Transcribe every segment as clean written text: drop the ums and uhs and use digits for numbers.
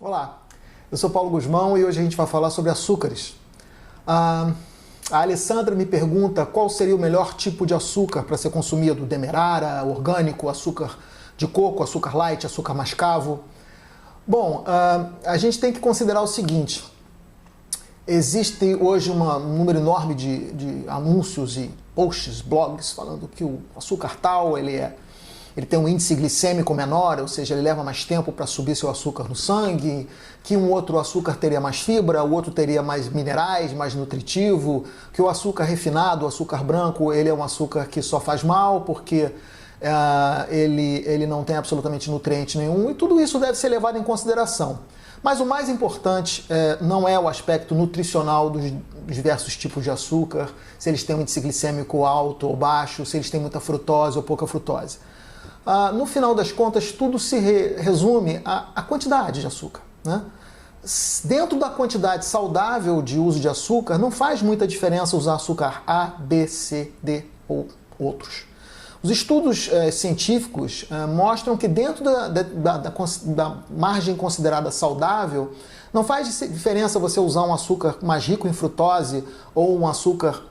Olá, eu sou Paulo Guzmão e hoje a gente vai falar sobre açúcares. A Alessandra me pergunta qual seria o melhor tipo de açúcar para ser consumido: demerara, orgânico, açúcar de coco, açúcar light, açúcar mascavo. Bom, a gente tem que considerar o seguinte: existe hoje um número enorme de anúncios e posts, blogs, falando que o açúcar tal, ele tem um índice glicêmico menor, ou seja, ele leva mais tempo para subir seu açúcar no sangue, que um outro açúcar teria mais fibra, o outro teria mais minerais, mais nutritivo, que o açúcar refinado, o açúcar branco, ele é um açúcar que só faz mal porque ele não tem absolutamente nutriente nenhum, e tudo isso deve ser levado em consideração. Mas o mais importante não é o aspecto nutricional dos diversos tipos de açúcar, se eles têm um índice glicêmico alto ou baixo, se eles têm muita frutose ou pouca frutose. No final das contas, tudo se resume à quantidade de açúcar, né? Dentro da quantidade saudável de uso de açúcar, não faz muita diferença usar açúcar A, B, C, D ou outros. Os estudos científicos mostram que dentro da margem considerada saudável, não faz diferença você usar um açúcar mais rico em frutose ou um açúcar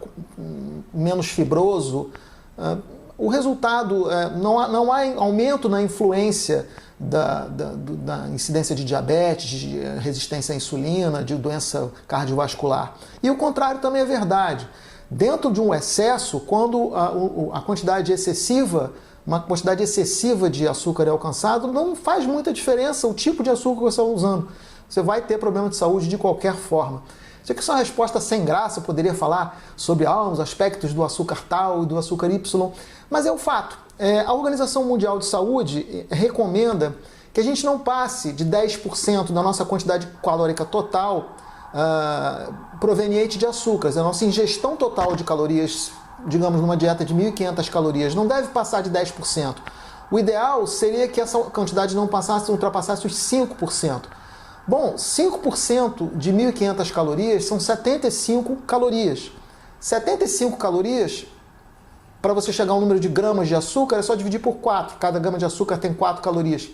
menos fibroso. O resultado, não há aumento na influência da incidência de diabetes, de resistência à insulina, de doença cardiovascular. E o contrário também é verdade. Dentro de um excesso, quando a quantidade excessiva, uma quantidade excessiva de açúcar é alcançado, não faz muita diferença o tipo de açúcar que você está usando. Você vai ter problema de saúde de qualquer forma. Sei que isso é uma resposta sem graça, eu poderia falar sobre os aspectos do açúcar tal e do açúcar Y, mas é o fato. A Organização Mundial de Saúde recomenda que a gente não passe de 10% da nossa quantidade calórica total proveniente de açúcares. A nossa ingestão total de calorias, digamos numa dieta de 1.500 calorias, não deve passar de 10%. O ideal seria que essa quantidade não ultrapassasse os 5%. Bom, 5% de 1.500 calorias são 75 calorias. 75 calorias, para você chegar ao número de gramas de açúcar, é só dividir por 4. Cada grama de açúcar tem 4 calorias.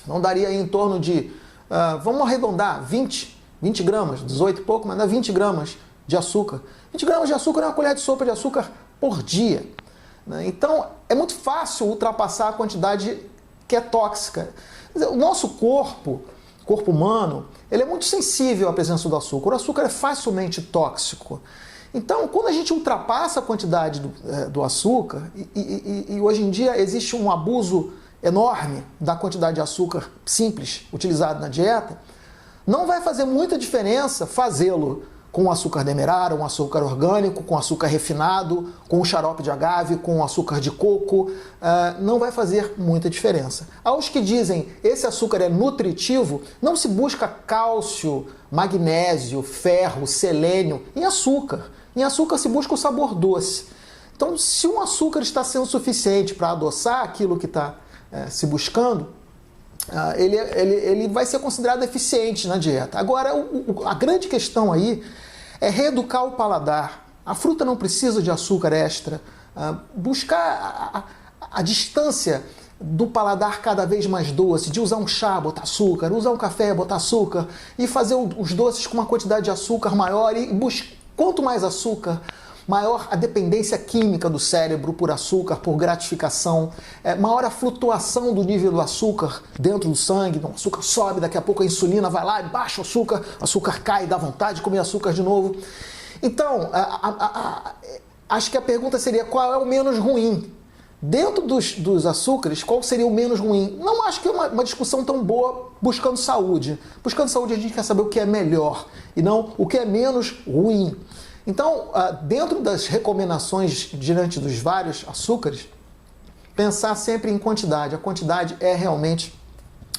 Não daria aí em torno de, vamos arredondar, 20 gramas, 18 e pouco, mas dá 20 gramas de açúcar. 20 gramas de açúcar é uma colher de sopa de açúcar por dia. Então, é muito fácil ultrapassar a quantidade que é tóxica. O nosso corpo humano, ele é muito sensível à presença do açúcar. O açúcar é facilmente tóxico. Então, quando a gente ultrapassa a quantidade do açúcar, e hoje em dia existe um abuso enorme da quantidade de açúcar simples utilizado na dieta, não vai fazer muita diferença fazê-lo com açúcar demerara, um açúcar orgânico, com açúcar refinado, com o xarope de agave, com açúcar de coco, não vai fazer muita diferença. Aos que dizem esse açúcar é nutritivo, não se busca cálcio, magnésio, ferro, selênio em açúcar. Em açúcar se busca o sabor doce. Então, se um açúcar está sendo suficiente para adoçar aquilo que está se buscando, ele vai ser considerado eficiente na dieta. Agora, a grande questão aí é reeducar o paladar. A fruta não precisa de açúcar extra. Buscar a distância do paladar cada vez mais doce, de usar um chá, botar açúcar, usar um café, botar açúcar, e fazer os doces com uma quantidade de açúcar maior. Quanto mais açúcar, maior a dependência química do cérebro por açúcar, por gratificação, maior a flutuação do nível do açúcar dentro do sangue. O açúcar sobe, daqui a pouco a insulina vai lá e baixa o açúcar cai, dá vontade de comer açúcar de novo. Então, acho que a pergunta seria: qual é o menos ruim? Dentro dos açúcares, qual seria o menos ruim? Não acho que é uma discussão tão boa buscando saúde. Buscando saúde a gente quer saber o que é melhor e não o que é menos ruim. Então, dentro das recomendações diante dos vários açúcares, pensar sempre em quantidade. A quantidade é realmente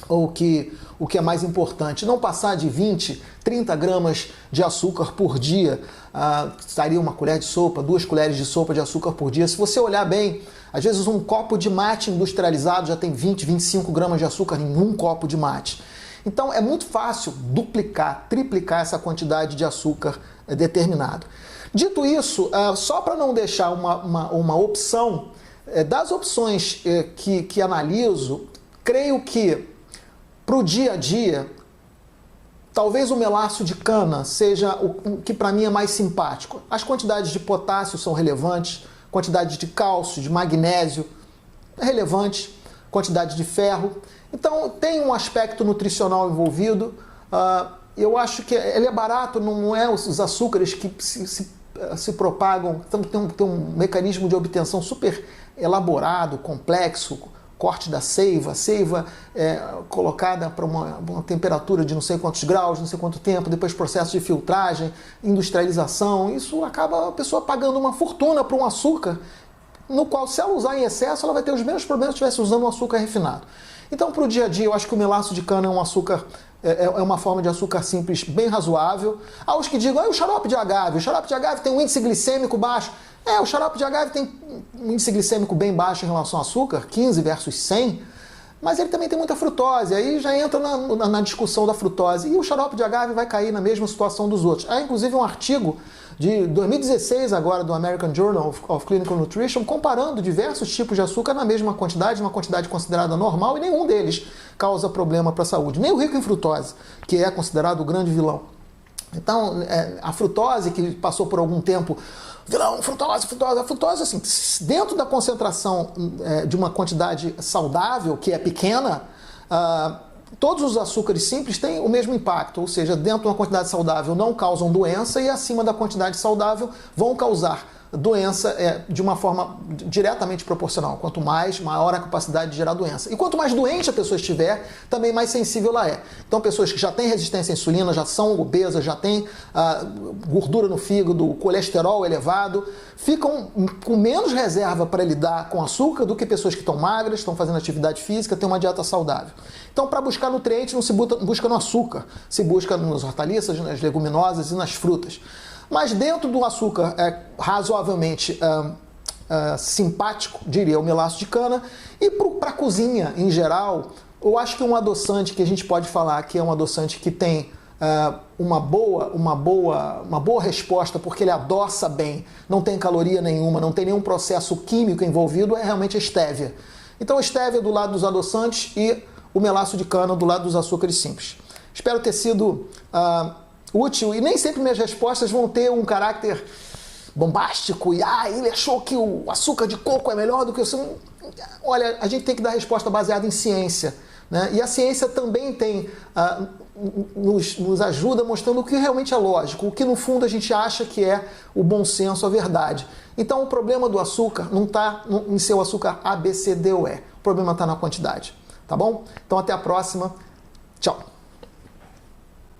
o que é mais importante. Não passar de 20, 30 gramas de açúcar por dia. Estaria uma colher de sopa, 2 colheres de sopa de açúcar por dia. Se você olhar bem, às vezes um copo de mate industrializado já tem 20, 25 gramas de açúcar em um copo de mate. Então é muito fácil duplicar, triplicar essa quantidade de açúcar determinado. Dito isso, só para não deixar uma opção, das opções que analiso, creio que para o dia a dia Talvez o melaço de cana seja o que para mim é mais simpático. As quantidades de potássio são relevantes, quantidade de cálcio, de magnésio é relevante, quantidade de ferro. Então tem um aspecto nutricional envolvido. Eu acho que ele é barato, não é os açúcares que se propagam, tem um mecanismo de obtenção super elaborado, complexo, corte da seiva, colocada para uma temperatura de não sei quantos graus, não sei quanto tempo, depois processo de filtragem, industrialização, isso acaba a pessoa pagando uma fortuna para um açúcar, no qual se ela usar em excesso, ela vai ter os mesmos problemas se estivesse usando um açúcar refinado. Então, para o dia a dia, eu acho que o melaço de cana é um açúcar, é uma forma de açúcar simples bem razoável. Há os que digam, o xarope de agave tem um índice glicêmico baixo. O xarope de agave tem um índice glicêmico bem baixo em relação ao açúcar, 15 versus 100, mas ele também tem muita frutose, aí já entra na discussão da frutose. E o xarope de agave vai cair na mesma situação dos outros. Há inclusive um artigo de 2016 agora do American Journal of Clinical Nutrition comparando diversos tipos de açúcar na mesma quantidade, uma quantidade considerada normal, e nenhum deles causa problema para a saúde. Nem o rico em frutose, que é considerado o grande vilão. Então, a frutose, que passou por algum tempo, vilão, frutose, a frutose, assim, dentro da concentração de uma quantidade saudável, que é pequena, todos os açúcares simples têm o mesmo impacto, ou seja, dentro de uma quantidade saudável não causam doença e acima da quantidade saudável vão causar doença de uma forma diretamente proporcional. Quanto mais, maior a capacidade de gerar doença. E quanto mais doente a pessoa estiver, também mais sensível ela é. Então, pessoas que já têm resistência à insulina, já são obesas, já têm gordura no fígado, colesterol elevado, ficam com menos reserva para lidar com açúcar do que pessoas que estão magras, estão fazendo atividade física, têm uma dieta saudável. Então, para buscar nutrientes, não se busca no açúcar, se busca nas hortaliças, nas leguminosas e nas frutas. Mas dentro do açúcar razoavelmente simpático, diria, o melaço de cana. E para a cozinha, em geral, eu acho que um adoçante que a gente pode falar que é um adoçante que tem uma boa resposta, porque ele adoça bem, não tem caloria nenhuma, não tem nenhum processo químico envolvido, é realmente a estévia. Então a estévia do lado dos adoçantes e o melaço de cana do lado dos açúcares simples. Espero ter sido útil, e nem sempre minhas respostas vão ter um caráter bombástico e ele achou que o açúcar de coco é melhor do que o... Olha, a gente tem que dar resposta baseada em ciência, né? E a ciência também tem nos ajuda mostrando o que realmente é lógico, o que no fundo a gente acha que é o bom senso, a verdade. Então o problema do açúcar não está em ser o açúcar A, B, C, D ou E, o problema está na quantidade, tá bom? Então até a próxima, tchau!